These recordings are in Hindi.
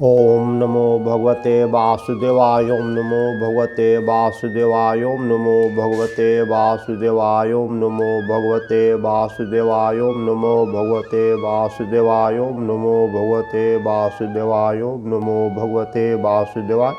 ओम नमो भगवते वासुदेवाय। ओम नमो भगवते वासुदेवाय। ओम नमो भगवते वासुदेवाय। ओम नमो भगवते वासुदेवाय। ओम नमो भगवते वासुदेवाय। ओम नमो भगवते वासुदेवाय। ओम नमो भगवते वासुदेवाय।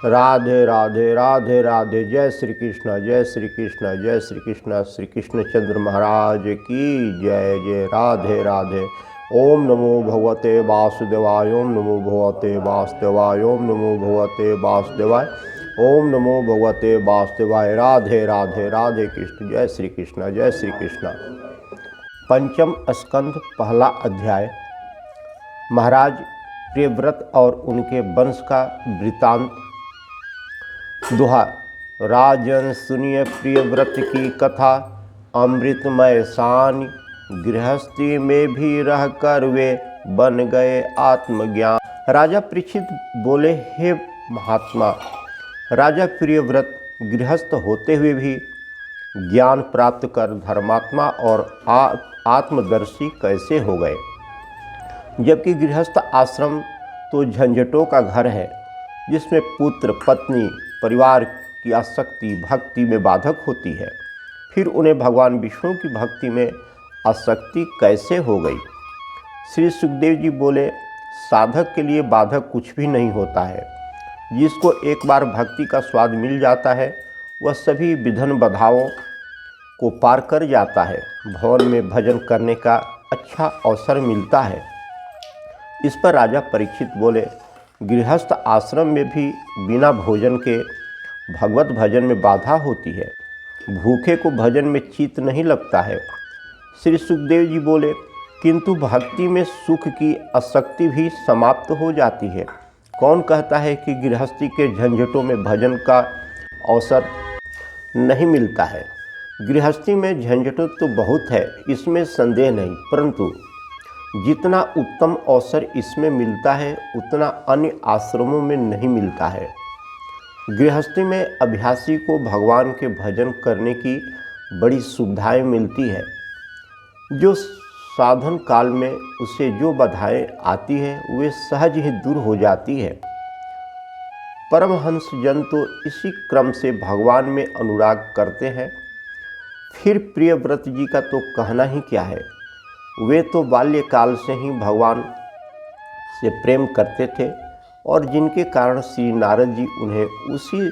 राधे राधे राधे राधे। जय श्री कृष्ण, जय श्री कृष्ण, जय श्री कृष्ण। श्री कृष्णचंद्र महाराज की जय जय। राधे राधे। ओम नमो भगवते वासुदेवाय। ओम नमो भगवते वासुदेवाय। ओम नमो भगवते वासुदेवाय। ओम नमो भगवते वासुदेवाय। राधे राधे राधे कृष्ण। जय श्री कृष्ण, जय श्री कृष्ण। पंचम स्कंध, पहला अध्याय। महाराज प्रियव्रत और उनके वंश का वृतांत। दोहा। राजन सुनिए प्रियव्रत की कथा, अमृतमय शान। गृहस्थी में भी रहकर वे बन गए आत्मज्ञान। राजा परीक्षित बोले, हे महात्मा, राजा प्रियव्रत गृहस्थ होते हुए भी ज्ञान प्राप्त कर धर्मात्मा और आत्मदर्शी कैसे हो गए, जबकि गृहस्थ आश्रम तो झंझटों का घर है, जिसमें पुत्र पत्नी परिवार की आसक्ति भक्ति में बाधक होती है। फिर उन्हें भगवान विष्णु की भक्ति में आसक्ति कैसे हो गई। श्री सुखदेव जी बोले, साधक के लिए बाधक कुछ भी नहीं होता है। जिसको एक बार भक्ति का स्वाद मिल जाता है, वह सभी विघ्न बाधाओं को पार कर जाता है। भवन में भजन करने का अच्छा अवसर मिलता है। इस पर राजा परीक्षित बोले, गृहस्थ आश्रम में भी बिना भोजन के भगवत भजन में बाधा होती है। भूखे को भजन में चित्त नहीं लगता है। श्री सुखदेव जी बोले, किंतु भक्ति में सुख की आसक्ति भी समाप्त हो जाती है। कौन कहता है कि गृहस्थी के झंझटों में भजन का अवसर नहीं मिलता है। गृहस्थी में झंझटों तो बहुत है, इसमें संदेह नहीं, परंतु जितना उत्तम अवसर इसमें मिलता है, उतना अन्य आश्रमों में नहीं मिलता है। गृहस्थी में अभ्यासी को भगवान के भजन करने की बड़ी सुविधाएं मिलती है। जो साधन काल में उसे जो बाधाएं आती हैं, वे सहज ही दूर हो जाती है। परमहंस जन तो इसी क्रम से भगवान में अनुराग करते हैं। फिर प्रियव्रत जी का तो कहना ही क्या है। वे तो बाल्यकाल से ही भगवान से प्रेम करते थे, और जिनके कारण श्री नारद जी उन्हें उसी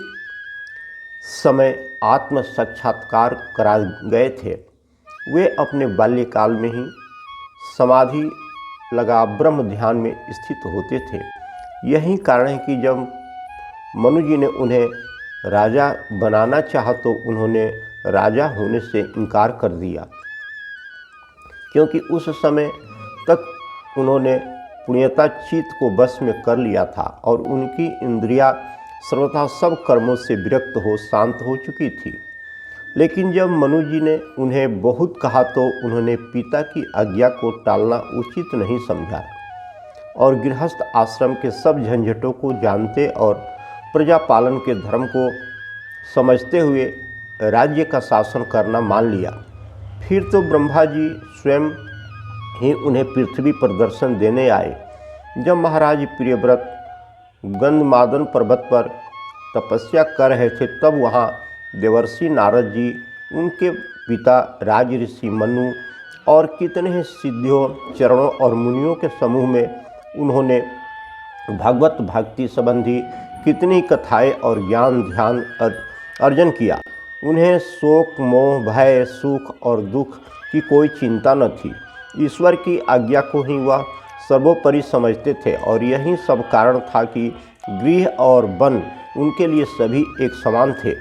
समय आत्म साक्षात्कार करा गए थे। वे अपने बाल्यकाल में ही समाधि लगा ब्रह्म ध्यान में स्थित होते थे। यही कारण है कि जब मनु जी ने उन्हें राजा बनाना चाहा, तो उन्होंने राजा होने से इनकार कर दिया, क्योंकि उस समय तक उन्होंने पुण्यता चित्त को वश में कर लिया था और उनकी इंद्रियां सर्वथा सब कर्मों से विरक्त हो शांत हो चुकी थी। लेकिन जब मनु जी ने उन्हें बहुत कहा, तो उन्होंने पिता की आज्ञा को टालना उचित नहीं समझा और गृहस्थ आश्रम के सब झंझटों को जानते और प्रजा पालन के धर्म को समझते हुए राज्य का शासन करना मान लिया। फिर तो ब्रह्मा जी स्वयं ही उन्हें पृथ्वी पर दर्शन देने आए। जब महाराज प्रियव्रत गंधमादन पर्वत पर तपस्या कर रहे थे, तब वहाँ देवर्षि नारद जी, उनके पिता राज ऋषि मनु और कितने ही सिद्धियों चरणों और मुनियों के समूह में उन्होंने भगवत भक्ति संबंधी कितनी कथाएं और ज्ञान ध्यान अर्जन किया। उन्हें शोक मोह भय सुख और दुख की कोई चिंता न थी। ईश्वर की आज्ञा को ही वह सर्वोपरि समझते थे, और यही सब कारण था कि गृह और वन उनके लिए सभी एक समान थे।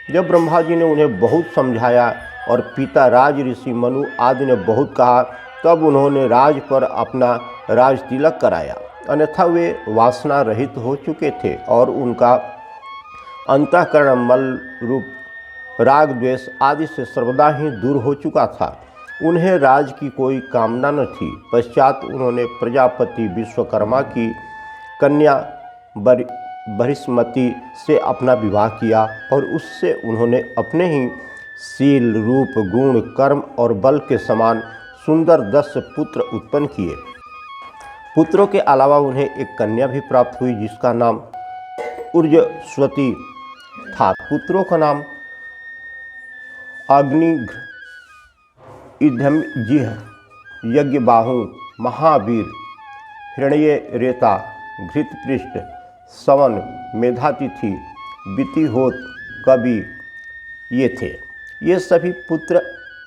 जब ब्रह्मा जी ने उन्हें बहुत समझाया और पिता राज ऋषि मनु आदि ने बहुत कहा, तब उन्होंने राज पर अपना राज तिलक कराया। अन्यथा वे वासना रहित हो चुके थे और उनका अंतःकरण मल रूप राग द्वेष आदि से सर्वदा ही दूर हो चुका था। उन्हें राज की कोई कामना न थी। पश्चात उन्होंने प्रजापति विश्वकर्मा की कन्या बृहस्पति से अपना विवाह किया और उससे उन्होंने अपने ही शील रूप गुण कर्म और बल के समान सुंदर 10 पुत्र उत्पन्न किए। पुत्रों के अलावा उन्हें एक कन्या भी प्राप्त हुई जिसका नाम ऊर्जस्वती था। पुत्रों का नाम अग्निघ्र, इद्धमजिह्, यज्ञबाहु, महावीर, हिरण्यरेता, घृतपृष्ठ, सवन, मेधातिथि, वितिहोत, कवि ये थे। ये सभी पुत्र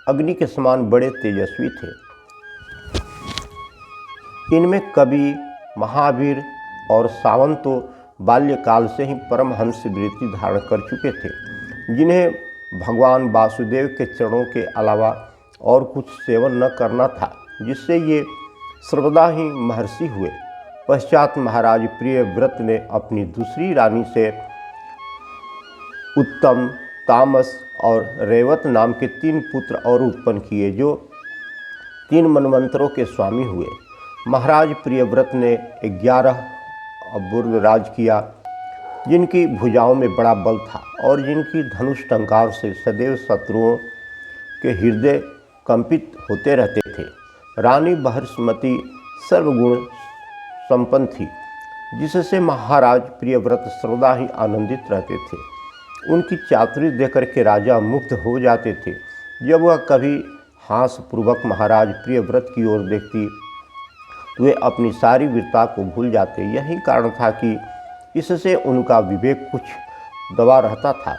अग्नि के समान बड़े तेजस्वी थे। इनमें कवि, महावीर और सावन तो बाल्यकाल से ही परमहंस वृत्ति धारण कर चुके थे, जिन्हें भगवान वासुदेव के चरणों के अलावा और कुछ सेवन न करना था, जिससे ये सर्वदा ही महर्षि हुए। पश्चात महाराज प्रियव्रत ने अपनी दूसरी रानी से उत्तम, तामस और रेवत नाम के 3 पुत्र और उत्पन्न किए, जो 3 मनवंतरों के स्वामी हुए। महाराज प्रियव्रत ने 11 अपूर्व राज किया, जिनकी भुजाओं में बड़ा बल था और जिनकी धनुष टंकार से सदैव शत्रुओं के हृदय कंपित होते रहते थे। रानी बृहस्पति सर्वगुण संपन्न थी, जिससे महाराज प्रियव्रत सर्वदा ही आनंदित रहते थे। उनकी चातुरी देकर के राजा मुग्ध हो जाते थे। जब वह कभी हास्यपूर्वक महाराज प्रियव्रत की ओर देखती तो वे अपनी सारी वीरता को भूल जाते। यही कारण था कि इससे उनका विवेक कुछ दबा रहता था,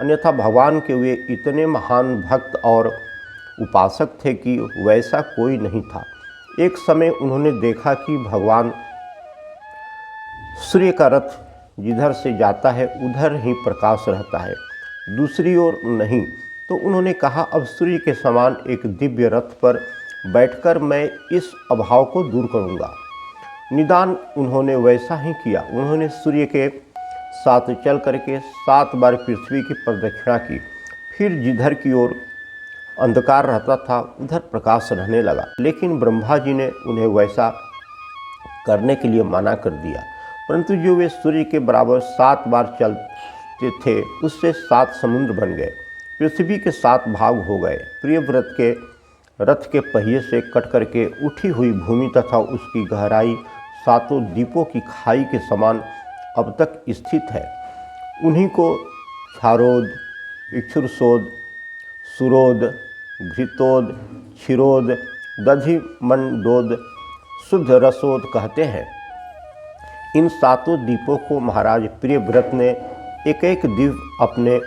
अन्यथा भगवान के वे इतने महान भक्त और उपासक थे कि वैसा कोई नहीं था। एक समय उन्होंने देखा कि भगवान सूर्य का रथ जिधर से जाता है उधर ही प्रकाश रहता है, दूसरी ओर नहीं। तो उन्होंने कहा, अब सूर्य के समान एक दिव्य रथ पर बैठकर मैं इस अभाव को दूर करूंगा। निदान उन्होंने वैसा ही किया। उन्होंने सूर्य के साथ चल करके 7 बार पृथ्वी की प्रदक्षिणा की। फिर जिधर की ओर अंधकार रहता था उधर प्रकाश रहने लगा। लेकिन ब्रह्मा जी ने उन्हें वैसा करने के लिए मना कर दिया। परंतु जो वे सूर्य के बराबर 7 बार चलते थे, उससे 7 समुद्र बन गए, पृथ्वी के 7 भाग हो गए। प्रियव्रत के रथ के पहिए से कट करके उठी हुई भूमि तथा उसकी गहराई 7 द्वीपों की खाई के समान अब तक स्थित है। उन्हीं को क्षारोद, इक्षुरसोद, सुरोद, घृतोद, क्षीरोद, दधिमंडोद, शुद्ध रसोद कहते हैं। इन 7 द्वीपों को महाराज प्रियव्रत ने एक एक द्वीप अपने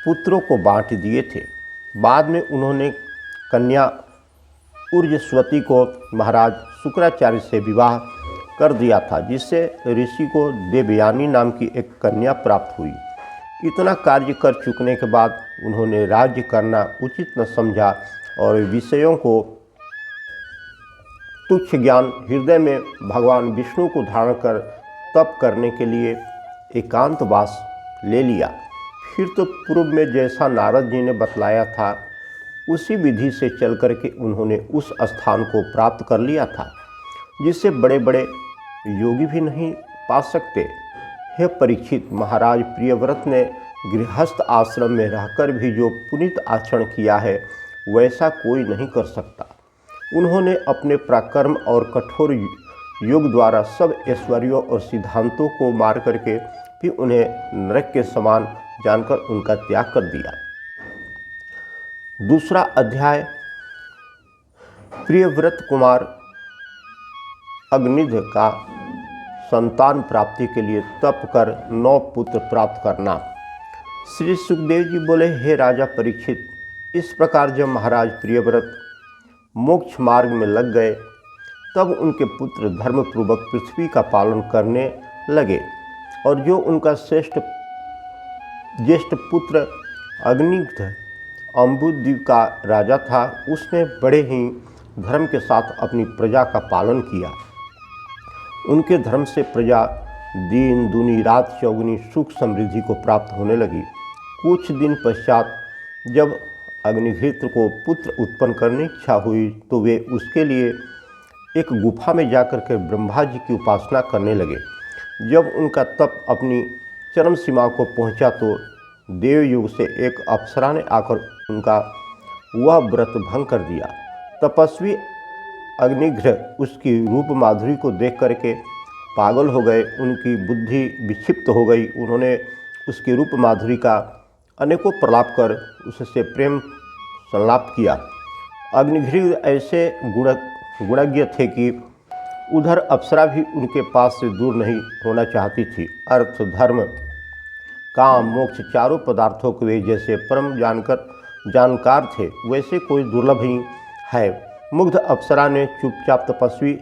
पुत्रों को बांट दिए थे। बाद में उन्होंने कन्या ऊर्जस्वती को महाराज शुक्राचार्य से विवाह कर दिया था, जिससे ऋषि को देवयानी नाम की एक कन्या प्राप्त हुई। इतना कार्य कर चुकने के बाद उन्होंने राज्य करना उचित न समझा और विषयों को तुच्छ ज्ञान हृदय में भगवान विष्णु को धारण कर तप करने के लिए एकांतवास ले लिया। फिर तो पूर्व में जैसा नारद जी ने बतलाया था उसी विधि से चल करके उन्होंने उस स्थान को प्राप्त कर लिया था, जिसे बड़े बड़े योगी भी नहीं पा सकते। हे परीक्षित, महाराज प्रियव्रत ने गृहस्थ आश्रम में रहकर भी जो पुनीत आचरण किया है वैसा कोई नहीं कर सकता। उन्होंने अपने पराक्रम और कठोर योग द्वारा सब ऐश्वर्यों और सिद्धांतों को मार करके भी उन्हें नरक के समान जानकर उनका त्याग कर दिया। दूसरा अध्याय, प्रियव्रत कुमार अग्निध का संतान प्राप्ति के लिए तप कर 9 पुत्र प्राप्त करना। श्री सुखदेव जी बोले, हे राजा परीक्षित, इस प्रकार जब महाराज प्रियव्रत मोक्ष मार्ग में लग गए तब उनके पुत्र धर्मपूर्वक पृथ्वी का पालन करने लगे और जो उनका ज्येष्ठ पुत्र अग्निघ्न अम्बुद्वीप का राजा था, उसने बड़े ही धर्म के साथ अपनी प्रजा का पालन किया। उनके धर्म से प्रजा दिन दूनी रात चौगुनी सुख समृद्धि को प्राप्त होने लगी। कुछ दिन पश्चात जब अग्निघ्न को पुत्र उत्पन्न करने की इच्छा हुई तो वे उसके लिए एक गुफा में जाकर के ब्रह्मा जी की उपासना करने लगे। जब उनका तप अपनी चरम सीमा को पहुंचा तो देवयुग से एक अप्सरा ने आकर उनका वह व्रत भंग कर दिया। तपस्वी अग्निघ्र उसकी रूप माधुरी को देख करके पागल हो गए, उनकी बुद्धि विक्षिप्त हो गई। उन्होंने उसकी रूप माधुरी का अनेकों प्रलाप कर उससे प्रेम संलाप किया। अग्निघ्र ऐसे गुणज्ञ थे कि उधर अप्सरा भी उनके पास से दूर नहीं होना चाहती थी। अर्थ, धर्म, काम, मोक्ष चारों पदार्थों के वे जैसे परम जानकार थे, वैसे कोई दुर्लभ ही है। मुग्ध अप्सरा ने चुपचाप तपस्वी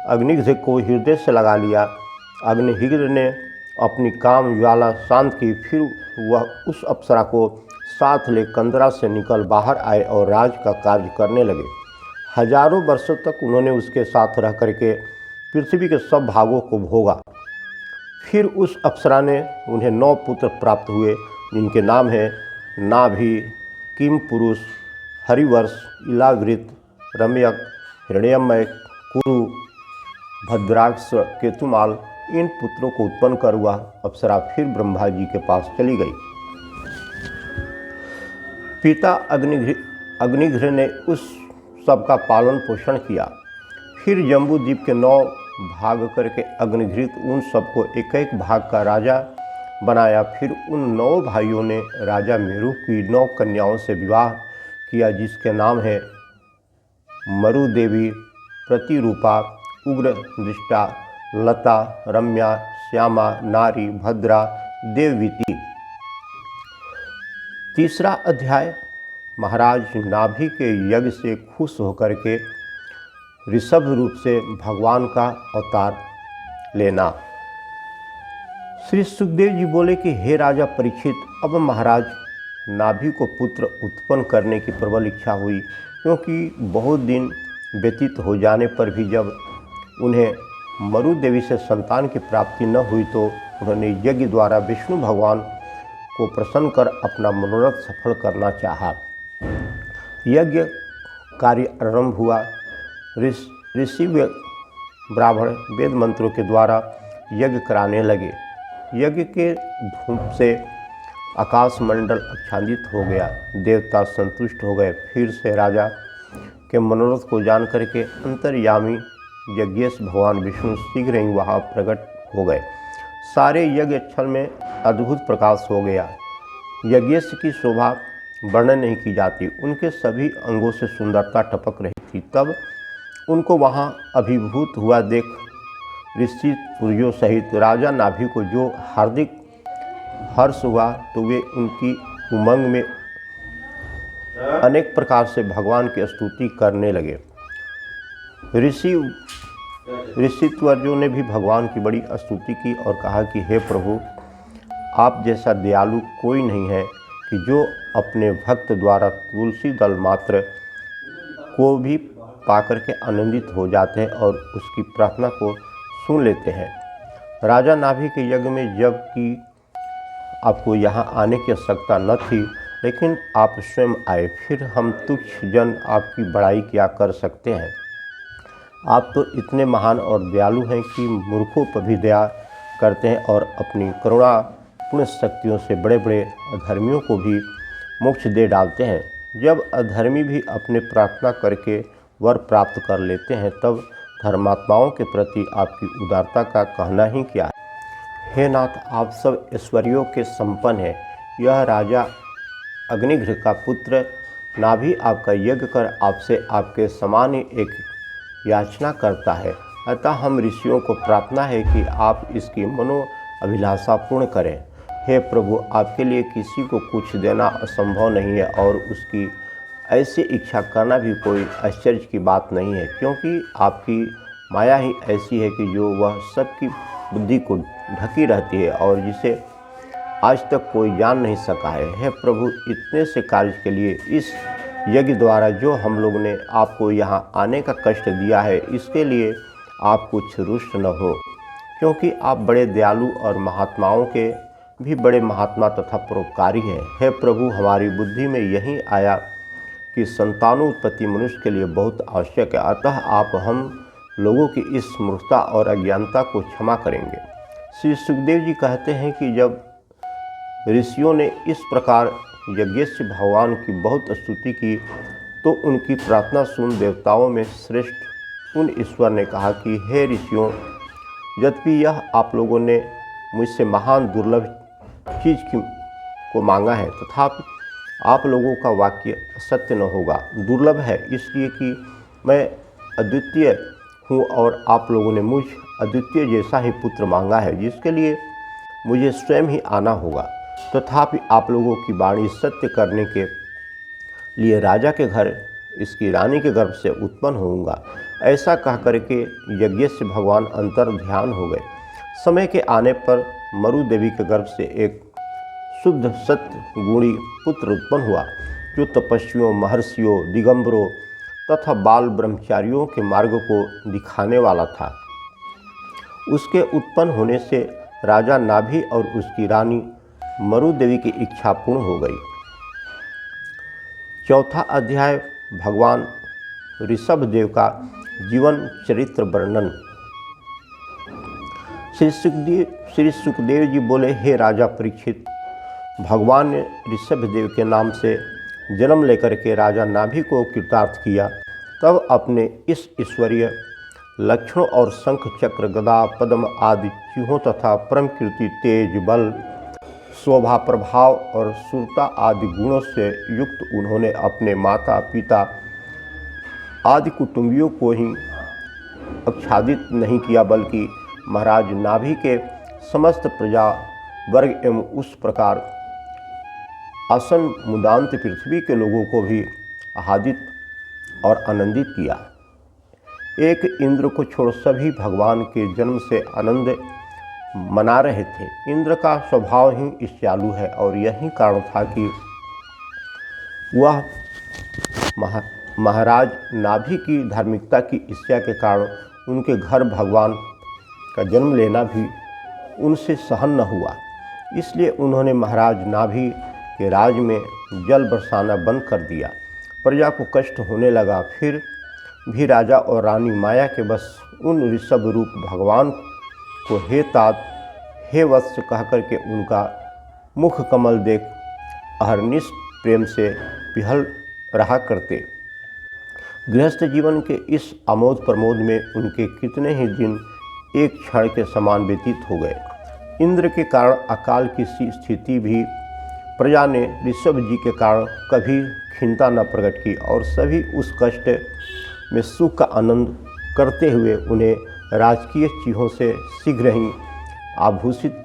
अग्निघ्र को हृदय से लगा लिया। अग्निघ्र ने अपनी काम ज्वाला शांत की, फिर वह उस अप्सरा को साथ ले कंदरा से निकल बाहर आए और राज का कार्य करने लगे। हजारों वर्षों तक उन्होंने उसके साथ रह करके पृथ्वी के सब भागों को भोगा। फिर उस अप्सरा ने उन्हें 9 पुत्र प्राप्त हुए, जिनके नाम हैं नाभि, किम पुरुष, हरिवर्ष, इलावृत, रम्यक, हिरण्यमय, कुरु, भद्राक्ष, केतुमाल। इन पुत्रों को उत्पन्न कर वह अप्सरा फिर ब्रह्मा जी के पास चली गई। पिता अग्निघ्र ने उस सब का पालन पोषण किया। फिर जम्बू द्वीप के 9 भाग करके अग्निघ्र उन सबको एक एक भाग का राजा बनाया। फिर उन 9 भाइयों ने राजा मेरु की 9 कन्याओं से विवाह किया, जिसके नाम है मरुदेवी, प्रतिरूपा, उग्र दृष्टा, लता, रम्या, श्यामा, नारी, भद्रा, देववीति। तीसरा अध्याय, महाराज नाभि के यज्ञ से खुश होकर के ऋषभ रूप से भगवान का अवतार लेना। श्री सुखदेव जी बोले कि हे राजा परीक्षित, अब महाराज नाभि को पुत्र उत्पन्न करने की प्रबल इच्छा हुई, क्योंकि बहुत दिन व्यतीत हो जाने पर भी जब उन्हें मरु देवी से संतान की प्राप्ति न हुई तो उन्होंने यज्ञ द्वारा विष्णु भगवान को प्रसन्न कर अपना मनोरथ सफल करना चाहा। यज्ञ कार्य आरंभ हुआ। ऋषि ब्राह्मण वेद मंत्रों के द्वारा यज्ञ कराने लगे। यज्ञ के धूप से आकाश मंडल आच्छादित हो गया। देवता संतुष्ट हो गए। फिर से राजा के मनोरथ को जान करके अंतर्यामी यज्ञेश भगवान विष्णु शीघ्र ही वहाँ प्रकट हो गए। सारे यज्ञ स्थल में अद्भुत प्रकाश हो गया। यज्ञेश की शोभा वर्णन नहीं की जाती, उनके सभी अंगों से सुंदरता टपक रही थी। तब उनको वहाँ अभिभूत हुआ देख ऋषि पुरुषों सहित राजा नाभि को जो हार्दिक हर्ष हुआ, तो वे उनकी उमंग में अनेक प्रकार से भगवान की स्तुति करने लगे। ऋषित्वर्यों ने भी भगवान की बड़ी स्तुति की और कहा कि हे प्रभु, आप जैसा दयालु कोई नहीं है कि जो अपने भक्त द्वारा तुलसी दल मात्र को भी पाकर के आनंदित हो जाते हैं और उसकी प्रार्थना को सुन लेते हैं। राजा नाभि के यज्ञ में जबकि आपको यहाँ आने की आवश्यकता न थी, लेकिन आप स्वयं आए, फिर हम तुच्छ जन आपकी बड़ाई क्या कर सकते हैं। आप तो इतने महान और दयालु हैं कि मूर्खों पर भी दया करते हैं और अपनी करुणा पुण्य शक्तियों से बड़े बड़े अधर्मियों को भी मोक्ष दे डालते हैं। जब अधर्मी भी अपने प्रार्थना करके वर प्राप्त कर लेते हैं, तब धर्मात्माओं के प्रति आपकी उदारता का कहना ही क्या है। हे नाथ, आप सब ऐश्वर्यों के संपन्न हैं। यह राजा अग्निघ्र का पुत्र नाभि आपका यज्ञ कर आपसे आपके समान ही एक याचना करता है। अतः हम ऋषियों को प्रार्थना है कि आप इसकी मनो अभिलाषा पूर्ण करें। हे प्रभु, आपके लिए किसी को कुछ देना असंभव नहीं है और उसकी ऐसी इच्छा करना भी कोई आश्चर्य की बात नहीं है, क्योंकि आपकी माया ही ऐसी है कि जो वह सबकी बुद्धि को ढकी रहती है और जिसे आज तक कोई जान नहीं सका है। हे प्रभु, इतने से कार्य के लिए इस यज्ञ द्वारा जो हम लोग ने आपको यहाँ आने का कष्ट दिया है, इसके लिए आप कुछ रुष्ट न हो, क्योंकि आप बड़े दयालु और महात्माओं के भी बड़े महात्मा तथा परोपकारी हैं। हे प्रभु, हमारी बुद्धि में यही आया कि संतानोत्पत्ति मनुष्य के लिए बहुत आवश्यक है, अतः आप हम लोगों की इस मूर्खता और अज्ञानता को क्षमा करेंगे। श्री सुखदेव जी कहते हैं कि जब ऋषियों ने इस प्रकार यज्ञेश भगवान की बहुत स्तुति की, तो उनकी प्रार्थना सुन देवताओं में श्रेष्ठ उन ईश्वर ने कहा कि हे ऋषियों, यद्यपि यह आप लोगों ने मुझसे महान दुर्लभ चीज़ को मांगा है, तथापि आप लोगों का वाक्य सत्य न होगा। दुर्लभ है इसलिए कि मैं अद्वितीय हूँ और आप लोगों ने मुझ अद्वितीय जैसा ही पुत्र मांगा है, जिसके लिए मुझे स्वयं ही आना होगा। तथापि आप लोगों की वाणी सत्य करने के लिए राजा के घर इसकी रानी के गर्भ से उत्पन्न होऊंगा। ऐसा कह करके यज्ञ से भगवान अंतर ध्यान हो गए। समय के आने पर मरु देवी के गर्भ से एक शुद्ध सत्य गुणी पुत्र उत्पन्न हुआ, जो तपस्वियों, महर्षियों, दिगंबरों तथा बाल ब्रह्मचारियों के मार्ग को दिखाने वाला था। उसके उत्पन्न होने से राजा नाभि और उसकी रानी मरु देवी की इच्छा पूर्ण हो गई। चौथा अध्याय भगवान ऋषभ देव का जीवन चरित्र वर्णन। श्री सुखदेव जी बोले, हे राजा परीक्षित, भगवान ने ऋषभ देव के नाम से जन्म लेकर के राजा नाभि को कृतार्थ किया। तब अपने इस ईश्वरीय लक्षणों और शंख, चक्र, गदा, पद्म आदि चिन्हों तथा परम कीर्ति, तेज, बल, शोभा, प्रभाव और सुरता आदि गुणों से युक्त उन्होंने अपने माता पिता आदि कुटुंबियों को ही आच्छादित नहीं किया, बल्कि महाराज नाभि के समस्त प्रजा वर्ग एवं उस प्रकार आसन मुदांत पृथ्वी के लोगों को भी आह्लादित और आनंदित किया। एक इंद्र को छोड़ सभी भगवान के जन्म से आनंद मना रहे थे। इंद्र का स्वभाव ही ईर्ष्यालु है और यही कारण था कि वह महाराज नाभि की धार्मिकता की ईर्ष्या के कारण उनके घर भगवान का जन्म लेना भी उनसे सहन न हुआ। इसलिए उन्होंने महाराज नाभि के राज में जल बरसाना बंद कर दिया। प्रजा को कष्ट होने लगा। फिर भी राजा और रानी माया के बस उन ऋषभ रूप भगवान को हे तात, हे वत्स कह करके उनका मुख कमल देख अहर्निश प्रेम से पिघल रहा करते। गृहस्थ जीवन के इस आमोद प्रमोद में उनके कितने ही दिन एक क्षण के समान व्यतीत हो गए। इंद्र के कारण अकाल की सी स्थिति भी प्रजा ने ऋषभ जी के कारण कभी खिन्नता न प्रकट की और सभी उस कष्ट में सुख का आनंद करते हुए उन्हें राजकीय चिन्हों से शीघ्र ही आभूषित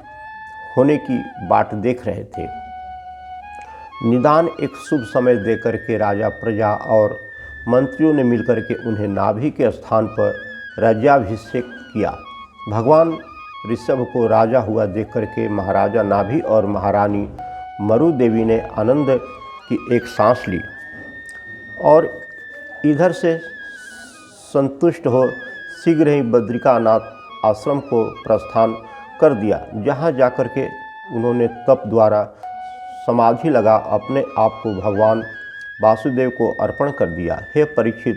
होने की बाट देख रहे थे। निदान एक शुभ समय देकर के राजा, प्रजा और मंत्रियों ने मिलकर के उन्हें नाभि के स्थान पर राज्याभिषेक किया। भगवान ऋषभ को राजा हुआ देख करके महाराजा नाभि और महारानी मरु देवी ने आनंद की एक सांस ली और इधर से संतुष्ट हो शीघ्र ही बद्रिकानाथ आश्रम को प्रस्थान कर दिया, जहाँ जाकर के उन्होंने तप द्वारा समाधि लगा अपने आप को भगवान वासुदेव को अर्पण कर दिया। हे परीक्षित,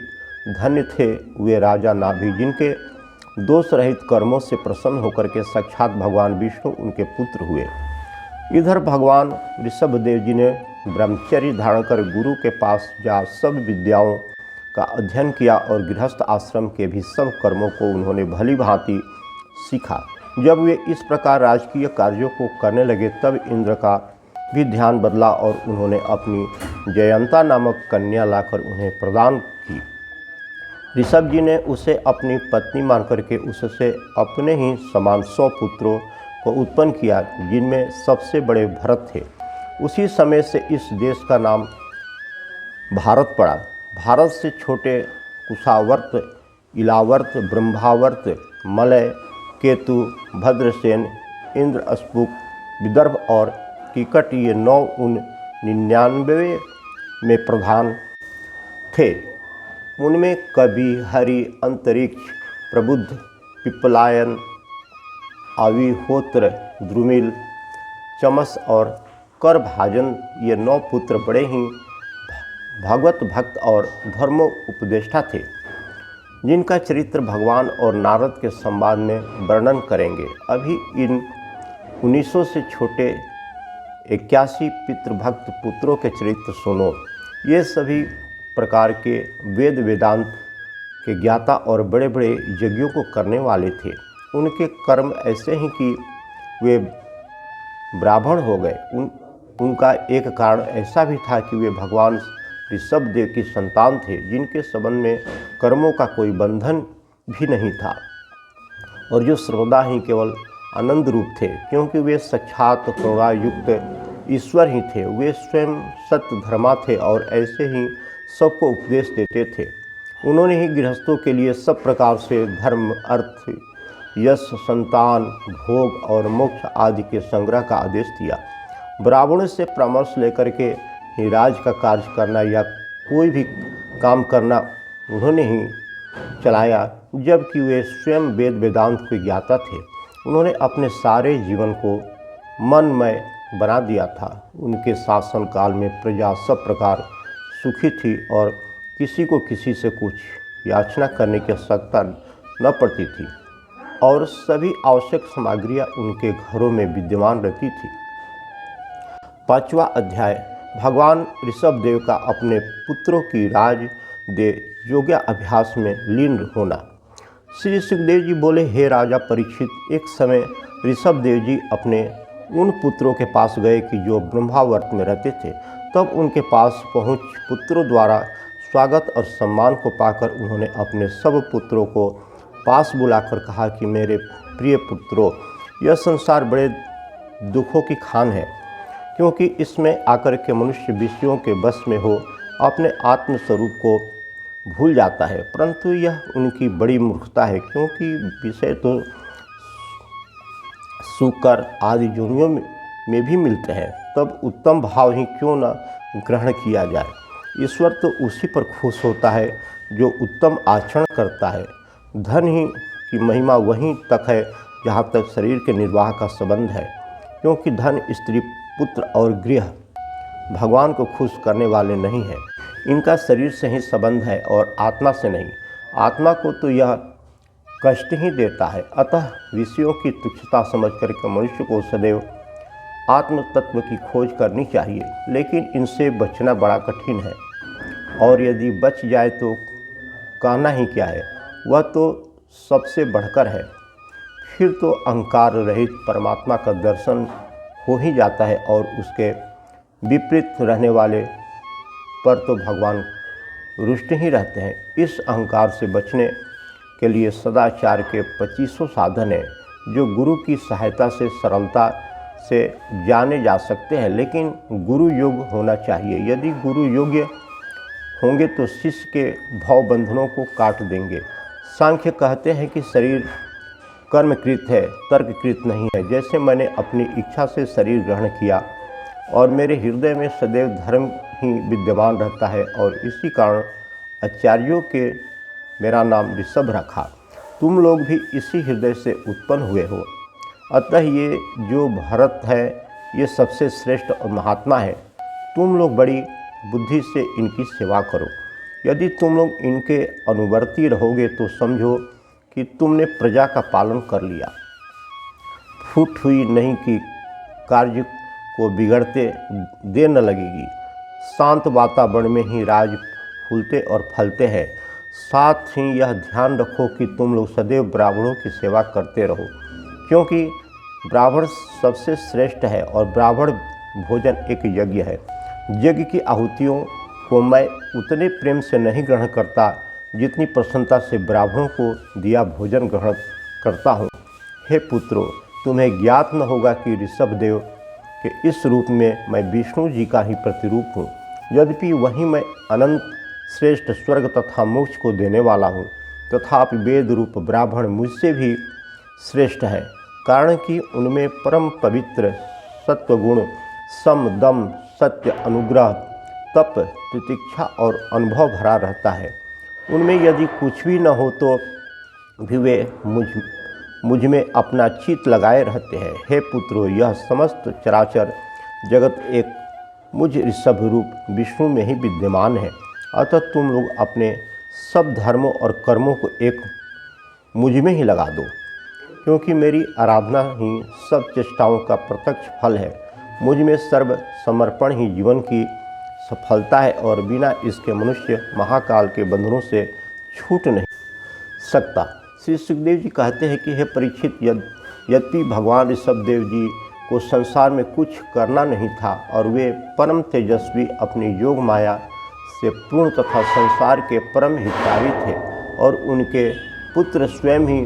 धन्य थे वे राजा नाभि जिनके दोष रहित कर्मों से प्रसन्न होकर के साक्षात भगवान विष्णु उनके पुत्र हुए। इधर भगवान ऋषभ देव जी ने ब्रह्मचर्य धारण कर गुरु के पास जा सब विद्याओं का अध्ययन किया और गृहस्थ आश्रम के भी सब कर्मों को उन्होंने भली भांति सीखा। जब वे इस प्रकार राजकीय कार्यों को करने लगे तब इंद्र का भी ध्यान बदला और उन्होंने अपनी जयंता नामक कन्या लाकर उन्हें प्रदान की। ऋषभ जी ने उसे अपनी पत्नी मान करके उससे अपने ही समान 100 पुत्रों को उत्पन्न किया, जिनमें सबसे बड़े भरत थे। उसी समय से इस देश का नाम भारत पड़ा। भारत से छोटे कुशावर्त, इलावर्त, ब्रह्मावर्त, मलय, केतु, भद्रसेन, इंद्र, अस्पुक, विदर्भ और कीकट ये 99 में प्रधान थे। उनमें कवि, हरि, अंतरिक्ष, प्रबुद्ध, पिप्पलायन, आविहोत्र, द्रुमिल, चमस और करभाजन ये 9 पुत्र बड़े ही भगवत भक्त और धर्म उपदेष्टा थे, जिनका चरित्र भगवान और नारद के संवाद में वर्णन करेंगे। अभी इन 1900 से छोटे 81 पितृभक्त पुत्रों के चरित्र सुनो। ये सभी प्रकार के वेद वेदांत के ज्ञाता और बड़े बड़े यज्ञों को करने वाले थे। उनके कर्म ऐसे ही कि वे ब्राह्मण हो गए। उनका एक कारण ऐसा भी था कि वे भगवान ऋषभदेव की संतान थे, जिनके संबंध में कर्मों का कोई बंधन भी नहीं था और जो सर्वदा ही केवल आनंद रूप थे, क्योंकि वे साक्षात करुणायुक्त ईश्वर ही थे। वे स्वयं सत्य धर्मा थे और ऐसे ही सबको उपदेश देते थे। उन्होंने ही गृहस्थों के लिए सब प्रकार से धर्म, अर्थ, यश, संतान, भोग और मोक्ष आदि के संग्रह का आदेश दिया। ब्राह्मणों से परामर्श लेकर के ही राज का कार्य करना या कोई भी काम करना उन्होंने ही चलाया, जबकि वे स्वयं वेद वेदांत के ज्ञाता थे। उन्होंने अपने सारे जीवन को मनमय बना दिया था। उनके शासन काल में प्रजा सब प्रकार सुखी थी और किसी को किसी से कुछ याचना करने की आवश्यकता न पड़ती थी और सभी आवश्यक सामग्रियां उनके घरों में विद्यमान रहती थी। 5वां अध्याय, भगवान ऋषभदेव का अपने पुत्रों की राज दे योग्य अभ्यास में लीन होना। श्री सुखदेव जी बोले, हे राजा परीक्षित, एक समय ऋषभदेव जी अपने उन पुत्रों के पास गए कि जो ब्रह्मावर्त में रहते थे। तब उनके पास पहुँच पुत्रों द्वारा स्वागत और सम्मान को पाकर उन्होंने अपने सब पुत्रों को पास बुलाकर कहा कि मेरे प्रिय पुत्रों, यह संसार बड़े दुखों की खान है, क्योंकि इसमें आकर के मनुष्य विषयों के वश में हो अपने आत्मस्वरूप को भूल जाता है। परंतु यह उनकी बड़ी मूर्खता है, क्योंकि विषय तो शुकर आदि योनियों में भी मिलते हैं। तब उत्तम भाव ही क्यों न ग्रहण किया जाए। ईश्वर तो उसी पर खुश होता है जो उत्तम आचरण करता है। धन ही की महिमा वहीं तक है जहाँ तक शरीर के निर्वाह का संबंध है, क्योंकि धन, स्त्री, पुत्र और गृह भगवान को खुश करने वाले नहीं हैं। इनका शरीर से ही संबंध है और आत्मा से नहीं। आत्मा को तो यह कष्ट ही देता है। अतः विषयों की तुच्छता समझ करके मनुष्य को सदैव आत्म तत्व की खोज करनी चाहिए, लेकिन इनसे बचना बड़ा कठिन है और यदि बच जाए तो कहना ही क्या है, वह तो सबसे बढ़कर है। फिर तो अहंकार रहित परमात्मा का दर्शन हो ही जाता है और उसके विपरीत रहने वाले पर तो भगवान रुष्ट ही रहते हैं। इस अहंकार से बचने के लिए सदाचार के 25 साधन हैं, जो गुरु की सहायता से सरलता से जाने जा सकते हैं, लेकिन गुरु योग्य होना चाहिए। यदि गुरु योग्य होंगे तो शिष्य के भाव बंधनों को काट देंगे। सांख्य कहते हैं कि शरीर कर्मकृत है, तर्ककृत नहीं है। जैसे मैंने अपनी इच्छा से शरीर ग्रहण किया और मेरे हृदय में सदैव धर्म ही विद्यमान रहता है और इसी कारण आचार्यों के मेरा नाम ऋषभ रखा। तुम लोग भी इसी हृदय से उत्पन्न हुए हो। अतः ये जो भरत है, ये सबसे श्रेष्ठ और महात्मा है। तुम लोग बड़ी बुद्धि से इनकी सेवा करो। यदि तुम लोग इनके अनुवर्ती रहोगे तो समझो कि तुमने प्रजा का पालन कर लिया। फूट हुई नहीं कि कार्य को बिगड़ते देर न लगेगी। शांत वातावरण में ही राज फूलते और फलते हैं। साथ ही यह ध्यान रखो कि तुम लोग सदैव ब्राह्मणों की सेवा करते रहो, क्योंकि ब्राह्मण सबसे श्रेष्ठ है और ब्राह्मण भोजन एक यज्ञ है। यज्ञ की आहुतियों को मैं उतने प्रेम से नहीं ग्रहण करता जितनी प्रसन्नता से ब्राह्मणों को दिया भोजन ग्रहण करता हूँ। हे पुत्रों, तुम्हें ज्ञात न होगा कि ऋषभदेव के इस रूप में मैं विष्णु जी का ही प्रतिरूप हूँ। यद्यपि वहीं मैं अनंत श्रेष्ठ स्वर्ग तथा मोक्ष को देने वाला हूँ, तथापि वेद रूप ब्राह्मण मुझसे भी श्रेष्ठ है, कारण कि उनमें परम पवित्र सत्वगुण, सम, दम, सत्य, अनुग्रह, तप, तितिक्षा और अनुभव भरा रहता है। उनमें यदि कुछ भी न हो तो भी वे मुझ में अपना चित्त लगाए रहते हैं। हे पुत्रों, यह समस्त चराचर जगत एक मुझ ऋषभ रूप विष्णु में ही विद्यमान है। अतः तुम लोग अपने सब धर्मों और कर्मों को एक मुझ में ही लगा दो, क्योंकि मेरी आराधना ही सब चेष्टाओं का प्रत्यक्ष फल है। मुझ में सर्व समर्पण ही जीवन की सफलता है और बिना इसके मनुष्य महाकाल के बंधनों से छूट नहीं सकता। श्री सुखदेव जी कहते हैं कि हे परीक्षित, यद्यपि भगवान ऋषभदेव जी को संसार में कुछ करना नहीं था और वे परम तेजस्वी अपनी योग माया से पूर्ण तथा संसार के परम हितकारी थे और उनके पुत्र स्वयं ही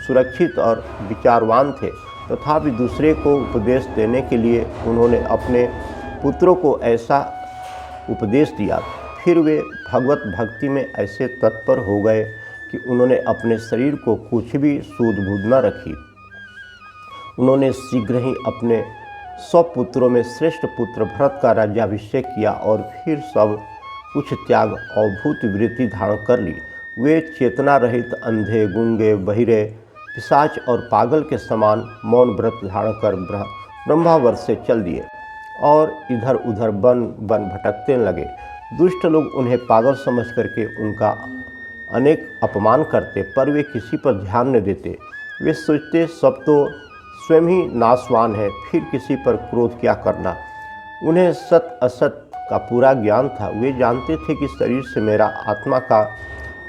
सुरक्षित और विचारवान थे, तथापि दूसरे को उपदेश देने के लिए उन्होंने अपने पुत्रों को ऐसा उपदेश दिया। फिर वे भगवत भक्ति में ऐसे तत्पर हो गए कि उन्होंने अपने शरीर को कुछ भी सूध बूझ न रखी। उन्होंने शीघ्र ही अपने 100 पुत्रों में श्रेष्ठ पुत्र भरत का राज्याभिषेक किया और फिर सब कुछ त्याग और भूत वृत्ति धारण कर ली। वे चेतना रहित अंधे, गूंगे, बहिरे, पिशाच और पागल के समान मौन व्रत धारण कर ब्रह्मावर्त से चल दिए और इधर उधर बन भटकते लगे। दुष्ट लोग उन्हें पागल समझ करके उनका अनेक अपमान करते, पर वे किसी पर ध्यान न देते। वे सोचते सब तो स्वयं ही नाशवान है, फिर किसी पर क्रोध क्या करना। उन्हें सत असत का पूरा ज्ञान था। वे जानते थे कि शरीर से मेरा आत्मा का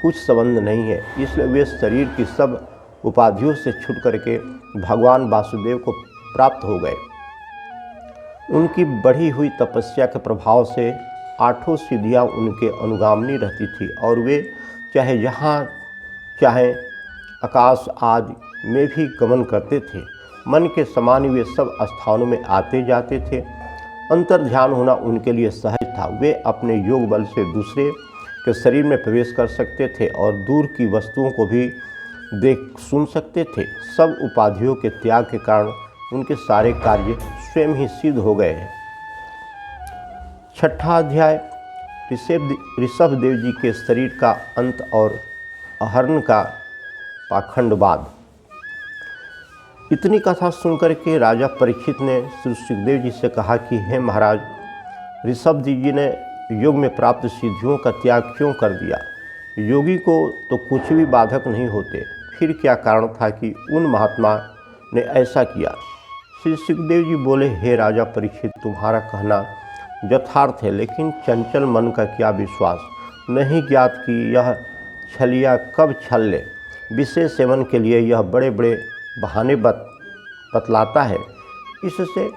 कुछ संबंध नहीं है, इसलिए वे शरीर की सब उपाधियों से छूट करके भगवान वासुदेव को प्राप्त हो गए। उनकी बढ़ी हुई तपस्या के प्रभाव से 8 सिद्धियाँ उनके अनुगामिनी रहती थी और वे चाहे जहाँ चाहे आकाश आदि में भी गमन करते थे। मन के समान ही वे सब स्थानों में आते जाते थे। अंतर ध्यान होना उनके लिए सहज था। वे अपने योग बल से दूसरे के शरीर में प्रवेश कर सकते थे और दूर की वस्तुओं को भी देख सुन सकते थे। सब उपाधियों के त्याग के कारण उनके सारे कार्य स्वयं ही सिद्ध हो गए हैं। 6ठा अध्याय ऋषभदेव जी के शरीर का अंत और अहरण का पाखंडवाद। इतनी कथा सुनकर के राजा परीक्षित ने श्री सुखदेव जी से कहा कि हे महाराज, ऋषभदेव जी ने योग में प्राप्त सिद्धियों का त्याग क्यों कर दिया? योगी को तो कुछ भी बाधक नहीं होते, फिर क्या कारण था कि उन महात्मा ने ऐसा किया? श्री सुखदेव जी बोले, हे राजा परीक्षित, तुम्हारा कहना यथार्थ है, लेकिन चंचल मन का क्या विश्वास, नहीं ज्ञात कि यह छलिया कब छल ले। विषय सेवन के लिए यह बड़े बड़े बहाने बतलाता है। इससे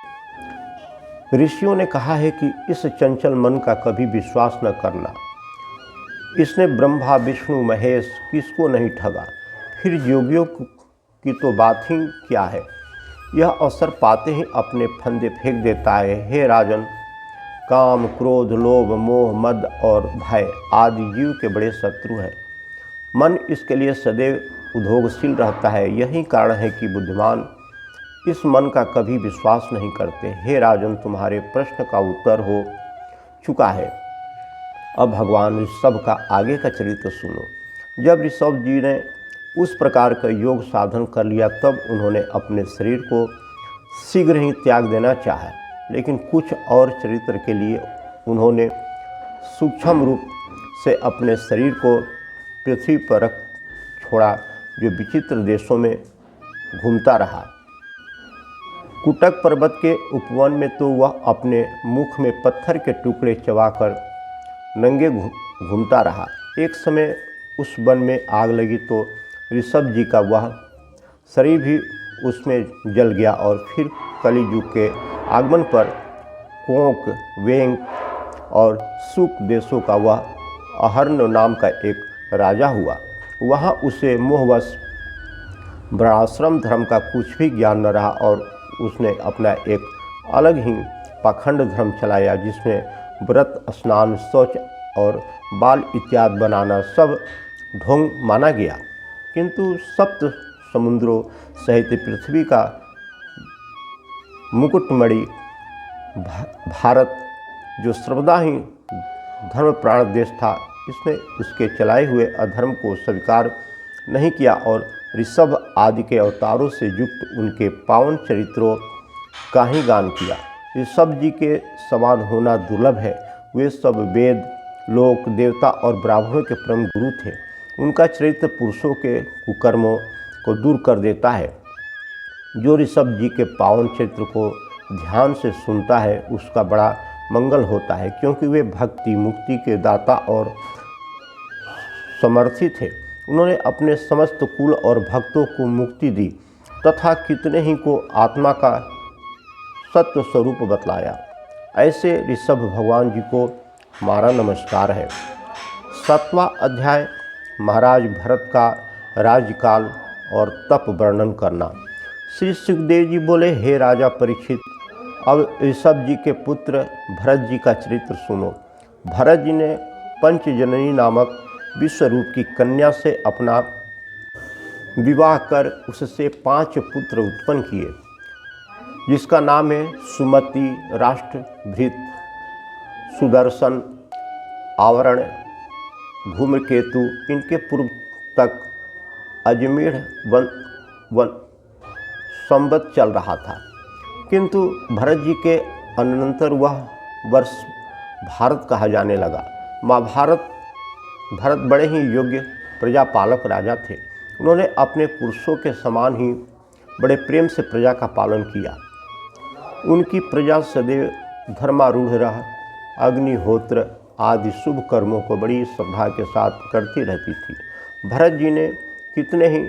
ऋषियों ने कहा है कि इस चंचल मन का कभी विश्वास न करना। इसने ब्रह्मा विष्णु महेश किसको नहीं ठगा, फिर योगियों की तो बात ही क्या है। यह अवसर पाते ही अपने फंदे फेंक देता है। हे राजन, काम, क्रोध, लोभ, मोह, मद और भय आदि जीव के बड़े शत्रु हैं। मन इसके लिए सदैव उद्योगशील रहता है। यही कारण है कि बुद्धिमान इस मन का कभी विश्वास नहीं करते। हे राजन, तुम्हारे प्रश्न का उत्तर हो चुका है। अब भगवान ऋषभ का आगे का चरित्र सुनो। जब ऋषभ जी ने उस प्रकार का योग साधन कर लिया, तब उन्होंने अपने शरीर को शीघ्र ही त्याग देना चाहा, लेकिन कुछ और चरित्र के लिए उन्होंने सूक्ष्म रूप से अपने शरीर को पृथ्वी पर रख छोड़ा, जो विचित्र देशों में घूमता रहा। कुटक पर्वत के उपवन में तो वह अपने मुख में पत्थर के टुकड़े चबाकर नंगे घूमता रहा। एक समय उस वन में आग लगी तो ऋषभ जी का वह शरीर भी उसमें जल गया और फिर कलियुग के आगमन पर कोंक, वेंग और सुक देशों का वह अहर्ण नाम का एक राजा हुआ। वहाँ उसे मोहवश वर्णाश्रम धर्म का कुछ भी ज्ञान न रहा और उसने अपना एक अलग ही पाखंड धर्म चलाया, जिसमें व्रत, स्नान, शौच और बाल इत्यादि बनाना सब ढोंग माना गया। किंतु सप्त समुद्रों सहित पृथ्वी का मुकुटमणि भारत, जो सर्वदा ही धर्मप्राण देश था, इसने उसके चलाए हुए अधर्म को स्वीकार नहीं किया और ऋषभ आदि के अवतारों से युक्त उनके पावन चरित्रों का ही गान किया। ऋषभ जी के समान होना दुर्लभ है। वे सब वेद, लोक, देवता और ब्राह्मणों के परम गुरु थे। उनका चरित्र पुरुषों के कुकर्मों को दूर कर देता है। जो ऋषभ जी के पावन चरित्र को ध्यान से सुनता है, उसका बड़ा मंगल होता है, क्योंकि वे भक्ति, मुक्ति के दाता और समर्थी थे। उन्होंने अपने समस्त कुल और भक्तों को मुक्ति दी तथा कितने ही को आत्मा का सत्य स्वरूप बतलाया। ऐसे ऋषभ भगवान जी को हमारा नमस्कार है। 7वां अध्याय महाराज भरत का राज्यकाल और तप वर्णन करना। श्री सुखदेव जी बोले, हे राजा परीक्षित, अब ऋषभ जी के पुत्र भरत जी का चरित्र सुनो। भरत जी ने पंचजननी नामक विश्वरूप की कन्या से अपना विवाह कर उससे 5 पुत्र उत्पन्न किए, जिसका नाम है सुमति, राष्ट्रभृत, सुदर्शन, आवरण, धूम्रकेतु। इनके पूर्व तक अजमेढ़ वन संवत चल रहा था, किंतु भरत जी के अनंतर वह वर्ष भारत कहा जाने लगा। भरत बड़े ही योग्य प्रजापालक राजा थे। उन्होंने अपने पुरुषों के समान ही बड़े प्रेम से प्रजा का पालन किया। उनकी प्रजा सदैव धर्मारूढ़ रह अग्निहोत्र आदि शुभ कर्मों को बड़ी श्रद्धा के साथ करती रहती थी। भरत जी ने कितने ही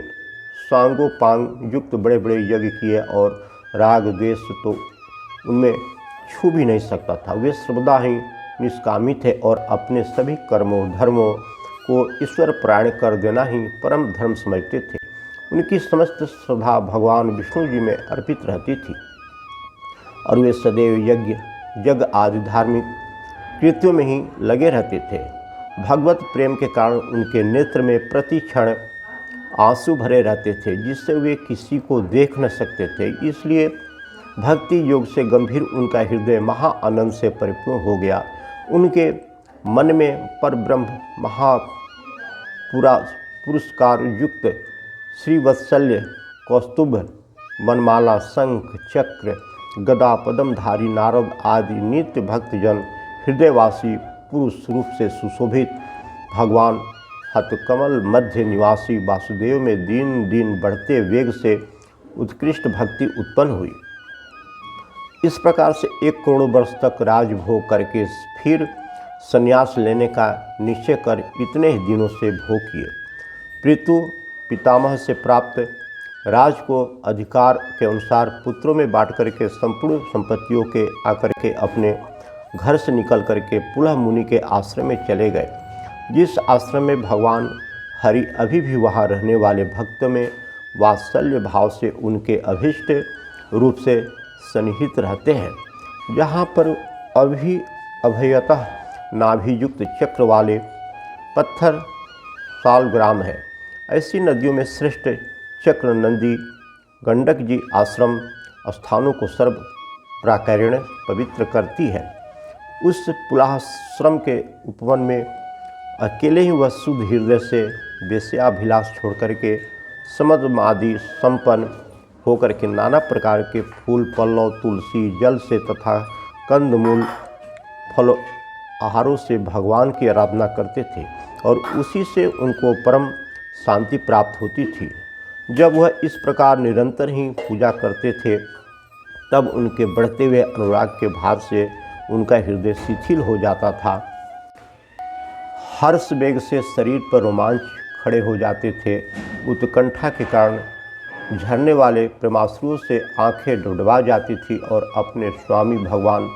सांगोपांग युक्त बड़े बड़े यज्ञ किए और राग द्वेष तो उनमें छू भी नहीं सकता था। वे सर्वदा ही निष्कामी थे और अपने सभी कर्मों धर्मों को ईश्वर परायण कर देना ही परम धर्म समझते थे। उनकी समस्त श्रद्धा भगवान विष्णु जी में अर्पित रहती थी और वे सदैव यज्ञ आदि धार्मिक कृत्यों में ही लगे रहते थे। भगवत प्रेम के कारण उनके नेत्र में प्रति क्षण आंसू भरे रहते थे, जिससे वे किसी को देख न सकते थे। इसलिए भक्ति योग से गंभीर उनका हृदय महा आनंद से परिपूर्ण हो गया। उनके मन में परब्रह्म पुरस्कार युक्त श्रीवत्सल्य, कौस्तुभ, वनमाला, शंख, चक्र, गदा, पद्मधारी नारद आदि नित्य भक्तजन हृदयवासी पुरुष रूप से सुशोभित भगवान हतकमल मध्य निवासी वासुदेव में दिन दिन बढ़ते वेग से उत्कृष्ट भक्ति उत्पन्न हुई। इस प्रकार से 1 करोड़ वर्ष तक राजभोग करके फिर संन्यास लेने का निश्चय कर इतने ही दिनों से भोग किए। पृथु पितामह से प्राप्त राज को अधिकार के अनुसार पुत्रों में बांट करके संपूर्ण संपत्तियों के आकर के अपने घर से निकल करके पुलह मुनि के आश्रम में चले गए। जिस आश्रम में भगवान हरि अभी भी वहाँ रहने वाले भक्त में वात्सल्य भाव से उनके अभीष्ट रूप से सन्निहित रहते हैं, जहाँ पर अभी अभयतः नाभियुक्त चक्र वाले पत्थर सालग्राम है। ऐसी नदियों में श्रेष्ठ चक्र नंदी गंडक जी आश्रम स्थानों को सर्व प्राकारण पवित्र करती है। उस पुलाश्रम के उपवन में अकेले ही वह शुद्ध हृदय से वेश्याभिलाष छोड़ करके समद आदि संपन्न होकर के नाना प्रकार के फूल, पल्लव, तुलसी जल से तथा कंदमूल फल आहारों से भगवान की आराधना करते थे और उसी से उनको परम शांति प्राप्त होती थी। जब वह इस प्रकार निरंतर ही पूजा करते थे, तब उनके बढ़ते हुए अनुराग के भाव से उनका हृदय शिथिल हो जाता था। हर्ष वेग से शरीर पर रोमांच खड़े हो जाते थे। उत्कंठा के कारण झरने वाले प्रेमाश्रुओं से आंखें डुडवा जाती थी और अपने स्वामी भगवान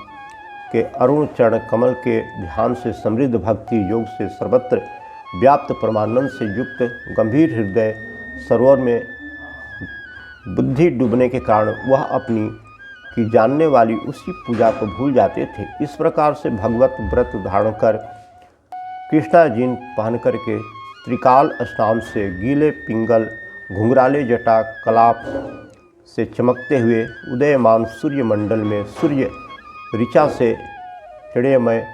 के अरुण चरण कमल के ध्यान से समृद्ध भक्ति योग से सर्वत्र व्याप्त परमानंद से युक्त गंभीर हृदय सरोवर में बुद्धि डूबने के कारण वह अपनी की जानने वाली उसी पूजा को भूल जाते थे। इस प्रकार से भगवत व्रत धारण कर कृष्णाजीन पहन करके त्रिकाल स्नान से गीले पिंगल घुंघराले जटा कलाप से चमकते हुए उदयमान सूर्यमंडल में सूर्य ऋचा से हृदयमय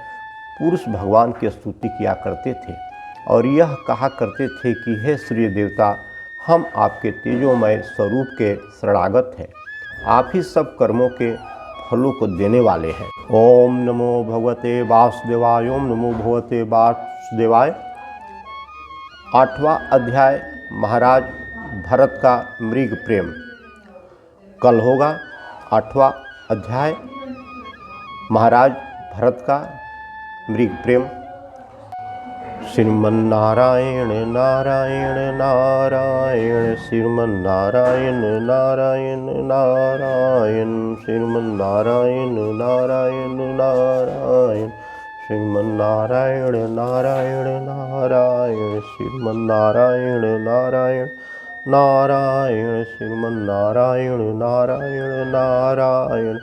पुरुष भगवान की स्तुति किया करते थे और यह कहा करते थे कि हे सूर्य देवता, हम आपके तेजोमय स्वरूप के शरणागत हैं। आप ही सब कर्मों के फलों को देने वाले हैं। ओम नमो भगवते वासुदेवाय। ओम नमो भगवते वासुदेवाय। 8वां अध्याय महाराज भरत का मृग प्रेम। कल होगा 8वां अध्याय महाराज भरत का मृग प्रेम। श्रीमन्नारायण नारायण नारायण श्रीमन्नारायण नारायण नारायण श्रीमन्नारायण नारायण नारायण श्रीमन्नारायण नारायण नारायण श्रीमन्नारायण नारायण नारायण श्रीमन्नारायण नारायण नारायण।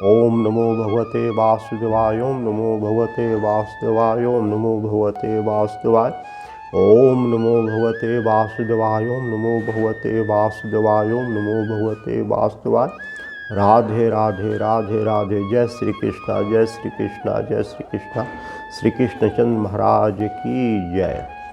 ओम नमो भगवते वासुदेवाय, ओम नमो भगवते वासुदेवाय, ओम नमो भगवते वासुदेवाय। ओम नमो भगवते वासुदेवाय, ओम नमो भगवते वासुदेवाय, ओम नमो भगवते वासुदेवाय। राधे राधे राधे राधे। जय श्री कृष्णा, जय श्री कृष्णा, जय श्री कृष्णा। श्री कृष्णचंद्र महाराज की जय।